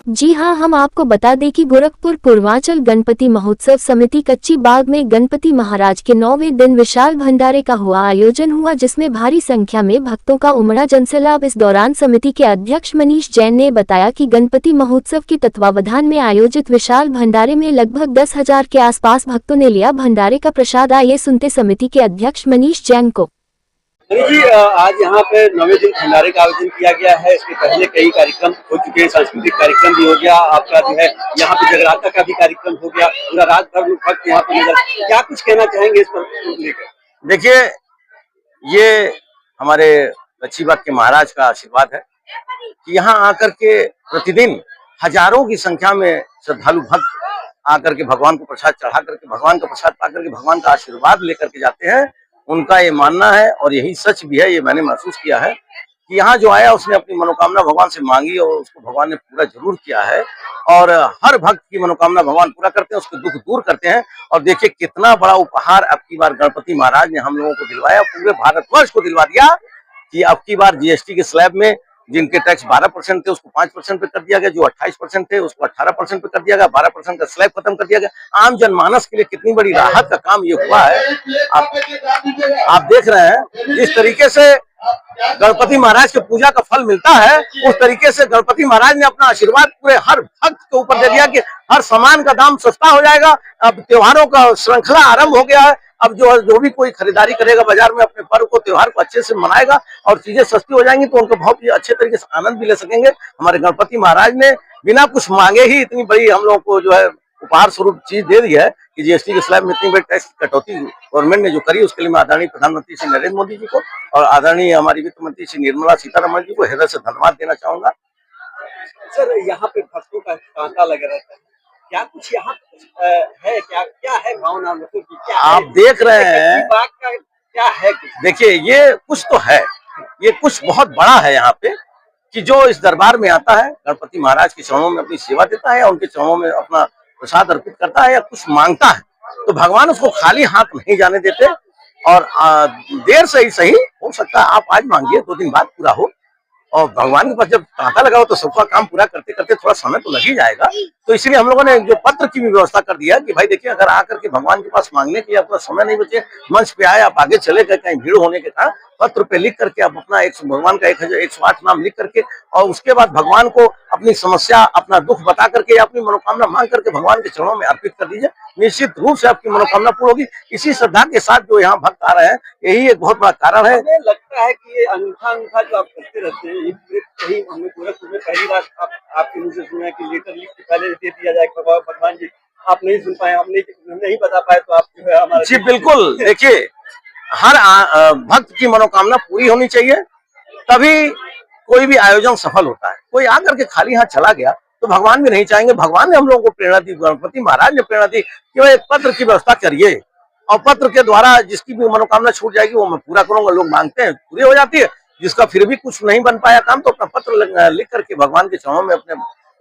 जी हां, हम आपको बता दें कि गोरखपुर पूर्वांचल गणपति महोत्सव समिति कच्ची बाग में गणपति महाराज के 9वें दिन विशाल भंडारे का आयोजन हुआ, जिसमें भारी संख्या में भक्तों का उमड़ा जनसैलाब। इस दौरान समिति के अध्यक्ष मनीष जैन ने बताया कि गणपति महोत्सव के तत्वावधान में आयोजित विशाल भंडारे में लगभग 10,000 के आसपास भक्तों ने लिया भंडारे का प्रसाद। आइए सुनते समिति के अध्यक्ष मनीष जैन को। जी, आज यहाँ पे 9वें दिन भंडारे का आयोजन किया गया है। इसके पहले कई कार्यक्रम हो चुके हैं, सांस्कृतिक कार्यक्रम भी हो गया, आपका जो है यहाँ पे जगराता का भी कार्यक्रम हो गया, पूरा रात भर भक्त यहाँ पे नजर। क्या कुछ कहना चाहेंगे इस पर लेकर? देखिए, ये हमारे कच्ची बाग के महाराज का आशीर्वाद है कि यहाँ आकर के प्रतिदिन हजारों की संख्या में श्रद्धालु भक्त आकर के भगवान को प्रसाद चढ़ा करके, भगवान का प्रसाद पा करके भगवान का आशीर्वाद लेकर के जाते हैं। उनका ये मानना है और यही सच भी है, ये मैंने महसूस किया है कि यहाँ जो आया उसने अपनी मनोकामना भगवान से मांगी और उसको भगवान ने पूरा जरूर किया है। और हर भक्त की मनोकामना भगवान पूरा करते हैं, उसके दुख दूर करते हैं। और देखिए कितना बड़ा उपहार अब की बार गणपति महाराज ने हम लोगों को दिलवाया, पूरे भारतवर्ष को दिलवा दिया कि अब की बार जीएसटी के स्लैब में जिनके टैक्स 12% थे उसको 5% पे कर दिया गया, जो 28% थे उसको 18% पे कर दिया गया, 12% का स्लैब खत्म कर दिया गया। आम जनमानस के लिए कितनी बड़ी राहत का काम ये हुआ है। आप देख रहे हैं जिस तरीके से गणपति महाराज के पूजा का फल मिलता है, उस तरीके से गणपति महाराज ने अपना आशीर्वाद पूरे हर भक्त के ऊपर दे दिया कि हर सामान का दाम सस्ता हो जाएगा। अब त्योहारों का श्रृंखला आरंभ हो गया है। अब जो भी कोई खरीदारी करेगा बाजार में अपने पर्व को, त्योहार को अच्छे से मनाएगा और चीजें सस्ती हो जाएंगी तो उनको बहुत ही अच्छे तरीके से आनंद भी ले सकेंगे। हमारे गणपति महाराज ने बिना कुछ मांगे ही इतनी बड़ी हम लोगों को जो है उपहार स्वरूप चीज दे दी है कि जीएसटी के स्लैब में इतनी बड़ी टैक्स कटौती गवर्नमेंट ने जो करी, उसके लिए मैं आदरणीय प्रधानमंत्री श्री नरेंद्र मोदी जी को और आदरणीय हमारी वित्त मंत्री श्री निर्मला सीतारमण जी को हृदय से धन्यवाद देना चाहूंगा। सर, यहाँ पे भक्तों का तांता लगा रहता है, क्या कुछ यहाँ है? क्या है भावना की? क्या आप देख रहे हैं बात का क्या है? देखिए, ये कुछ तो है, ये कुछ बहुत बड़ा है यहाँ पे कि जो इस दरबार में आता है गणपति महाराज के चरणों में अपनी सेवा देता है, उनके चरणों में अपना प्रसाद अर्पित करता है या कुछ मांगता है तो भगवान उसको खाली हाथ नहीं जाने देते। और देर से ही सही, हो सकता है आप आज मांगिए 2 दिन बाद पूरा हो, और भगवान के पास जब तांता लगा हो तो सबका काम पूरा करते करते थोड़ा समय तो लग ही जाएगा। तो इसलिए हम लोगों ने जो पत्र की भी व्यवस्था कर दिया कि भाई देखिए, अगर आकर के भगवान के पास मांगने के लिए आपका समय नहीं बचे, मंच पे आए, आप आगे चले गए, कहीं भीड़ होने के कारण पत्र पे लिख करके आप अपना भगवान का 1108 नाम लिख करके और उसके बाद भगवान को अपनी समस्या, अपना दुख बता करके या अपनी मनोकामना मांग करके भगवान के चरणों में अर्पित कर दीजिए। निश्चित रूप से आपकी मनोकामना पूर्ण होगी। इसी श्रद्धा के साथ जो यहाँ भक्त आ रहे हैं, यही एक बहुत बड़ा कारण है। हमें लगता है कि ये अनूठा जो आप करते रहते हैं, कहीं हमने गोरखपुर में पहली बार आपके मुंह से सुना कि लेटर लिख के पहले दे दिया जाए भगवान जी, आप नहीं सुन पाए, आप नहीं बता पाए, तो आप जो है हमारे। जी बिल्कुल, देखिए हर भक्त की मनोकामना पूरी होनी चाहिए, तभी कोई भी आयोजन सफल होता है। कोई आकर के खाली हाथ चला गया तो भगवान भी नहीं चाहेंगे। भगवान ने हम लोगों को प्रेरणा दी, गणपति महाराज ने प्रेरणा दी कि एक पत्र की व्यवस्था करिए और पत्र के द्वारा जिसकी भी मनोकामना छूट जाएगी वो मैं पूरा करूंगा। लोग मांगते हैं, पूरी हो जाती है। जिसका फिर भी कुछ नहीं बन पाया काम तो अपना पत्र लिख करके भगवान के चरणों में अपने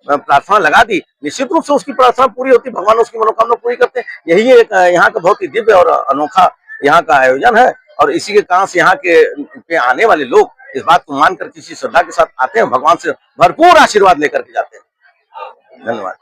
प्रार्थना लगा दी, निश्चित रूप से उसकी प्रार्थना पूरी होती, भगवान उसकी मनोकामना पूरी करते हैं। यही एक यहाँ का बहुत ही दिव्य और अनोखा यहाँ का आयोजन है और इसी के कारण से यहाँ के आने वाले लोग इस बात को मानकर किसी श्रद्धा के साथ आते हैं, भगवान से भरपूर आशीर्वाद लेकर के जाते हैं। धन्यवाद।